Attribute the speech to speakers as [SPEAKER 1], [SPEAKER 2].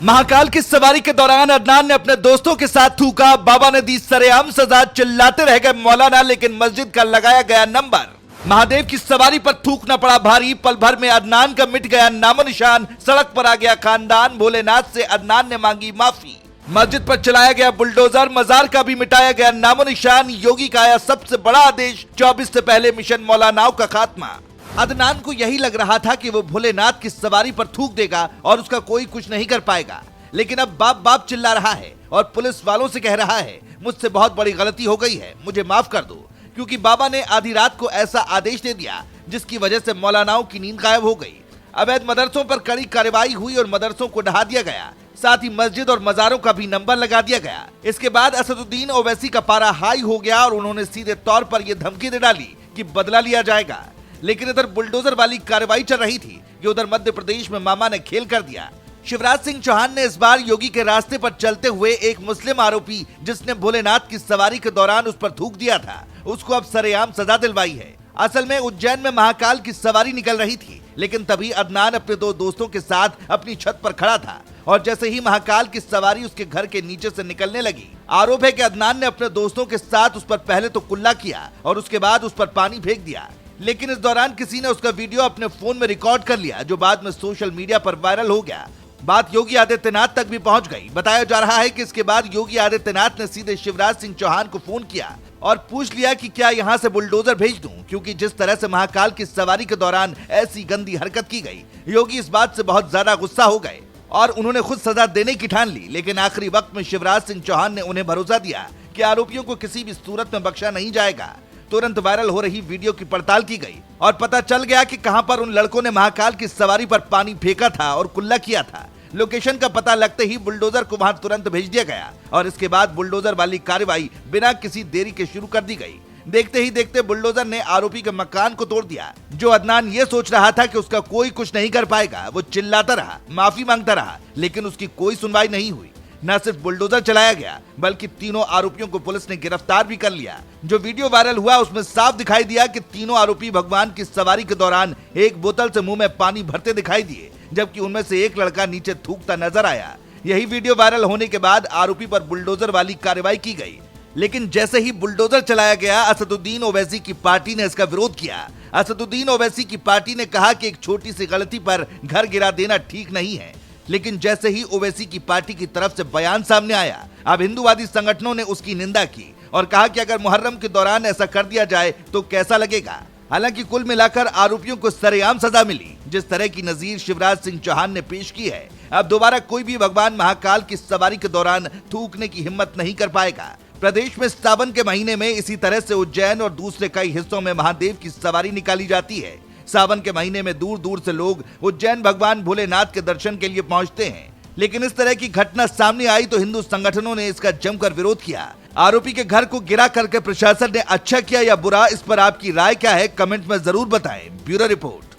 [SPEAKER 1] महाकाल की सवारी के दौरान अदनान ने अपने दोस्तों के साथ थूका। बाबा ने दी सरेआम सजा। चिल्लाते रह गए मौलाना, लेकिन मस्जिद का लगाया गया नंबर। महादेव की सवारी पर थूकना पड़ा भारी। पल भर में अदनान का मिट गया नामो निशान। सड़क पर आ गया खानदान। भोलेनाथ से अदनान ने मांगी माफी। मस्जिद पर चलाया गया बुलडोजर। मजार का भी मिटाया गया नामो निशान। योगी का आया सबसे बड़ा आदेश। 24 से पहले मिशन मौलानाओं का खात्मा। अदनान को यही लग रहा था कि वो भोलेनाथ की सवारी पर थूक देगा और उसका कोई कुछ नहीं कर पाएगा, लेकिन अब बाप बाप चिल्ला रहा है और पुलिस वालों से कह रहा है, मुझसे बहुत बड़ी गलती हो गई है, मुझे माफ कर दो। क्योंकि बाबा ने आधी रात को ऐसा आदेश दे दिया जिसकी वजह से मौलानाओं की नींद गायब हो गई। अवैध मदरसों पर कड़ी कार्रवाई हुई और मदरसों को ढहा दिया गया। साथ ही मस्जिद और मजारों का भी नंबर लगा दिया गया। इसके बाद असदुद्दीन ओवैसी का पारा हाई हो गया और उन्होंने सीधे तौर पर यह धमकी दे डाली कि बदला लिया जाएगा। लेकिन इधर बुलडोजर वाली कार्रवाई चल रही थी कि उधर मध्य प्रदेश में मामा ने खेल कर दिया। शिवराज सिंह चौहान ने इस बार योगी के रास्ते पर चलते हुए एक मुस्लिम आरोपी जिसने भोलेनाथ की सवारी के दौरान उस पर थूक दिया था, उसको अब सरेआम सजा दिलवाई है। असल में उज्जैन में महाकाल की सवारी निकल रही थी, लेकिन तभी अदनान अपने दो दोस्तों के साथ अपनी छत पर खड़ा था और जैसे ही महाकाल की सवारी उसके घर के नीचे से निकलने लगी, आरोप है कि अदनान ने अपने दोस्तों के साथ उस पर पहले तो कुल्ला किया और उसके बाद उस पर पानी फेंक दिया। लेकिन इस दौरान किसी ने उसका वीडियो अपने फोन में रिकॉर्ड कर लिया, जो बाद में सोशल मीडिया पर वायरल हो गया। बात योगी आदित्यनाथ तक भी पहुंच गई। बताया जा रहा है कि इसके बाद योगी आदित्यनाथ ने सीधे शिवराज सिंह चौहान को फोन किया और पूछ लिया कि क्या यहां से बुलडोजर भेज दूं, क्योंकि जिस तरह से महाकाल की सवारी के दौरान ऐसी गंदी हरकत की गई, योगी इस बात से बहुत ज्यादा गुस्सा हो गए और उन्होंने खुद सजा देने की ठान ली। लेकिन आखिरी वक्त में शिवराज सिंह चौहान ने उन्हें भरोसा दिया कि आरोपियों को किसी भी सूरत में बख्शा नहीं जाएगा। तुरंत वायरल हो रही वीडियो की पड़ताल की गई और पता चल गया कि कहां पर उन लड़कों ने महाकाल की सवारी पर पानी फेंका था और कुल्ला किया था। लोकेशन का पता लगते ही बुलडोजर को वहां तुरंत भेज दिया गया और इसके बाद बुलडोजर वाली कार्रवाई बिना किसी देरी के शुरू कर दी गई। देखते ही देखते बुलडोजर ने आरोपी के मकान को तोड़ दिया। जो अदनान ये सोच रहा था कि उसका कोई कुछ नहीं कर पाएगा, वो चिल्लाता रहा, माफी मांगता रहा, लेकिन उसकी कोई सुनवाई नहीं हुई। न सिर्फ बुलडोजर चलाया गया, बल्कि तीनों आरोपियों को पुलिस ने गिरफ्तार भी कर लिया। जो वीडियो वायरल हुआ उसमें साफ दिखाई दिया कि तीनों आरोपी भगवान की सवारी के दौरान एक बोतल से मुंह में पानी भरते दिखाई दिए, जबकि उनमें से एक लड़का नीचे थूकता नजर आया। यही वीडियो वायरल होने के बाद आरोपी पर बुलडोजर वाली कार्रवाई की गई। लेकिन जैसे ही बुलडोजर चलाया गया, असदुद्दीन ओवैसी की पार्टी ने इसका विरोध किया। असदुद्दीन ओवैसी की पार्टी ने कहा कि एक छोटी सी गलती पर घर गिरा देना ठीक नहीं है। लेकिन जैसे ही ओवैसी की पार्टी की तरफ से बयान सामने आया, अब हिंदूवादी संगठनों ने उसकी निंदा की और कहा कि अगर मुहर्रम के दौरान ऐसा कर दिया जाए तो कैसा लगेगा। हालांकि कुल मिलाकर आरोपियों को सरेआम सजा मिली। जिस तरह की नजीर शिवराज सिंह चौहान ने पेश की है, अब दोबारा कोई भी भगवान महाकाल की सवारी के दौरान थूकने की हिम्मत नहीं कर पाएगा। प्रदेश में सावन के महीने में इसी तरह से उज्जैन और दूसरे कई हिस्सों में महादेव की सवारी निकाली जाती है। सावन के महीने में दूर दूर से लोग उज्जैन भगवान भोलेनाथ के दर्शन के लिए पहुंचते हैं। लेकिन इस तरह की घटना सामने आई तो हिंदू संगठनों ने इसका जमकर विरोध किया। आरोपी के घर को गिरा करके प्रशासन ने अच्छा किया या बुरा, इस पर आपकी राय क्या है, कमेंट में जरूर बताएं। Bureau report.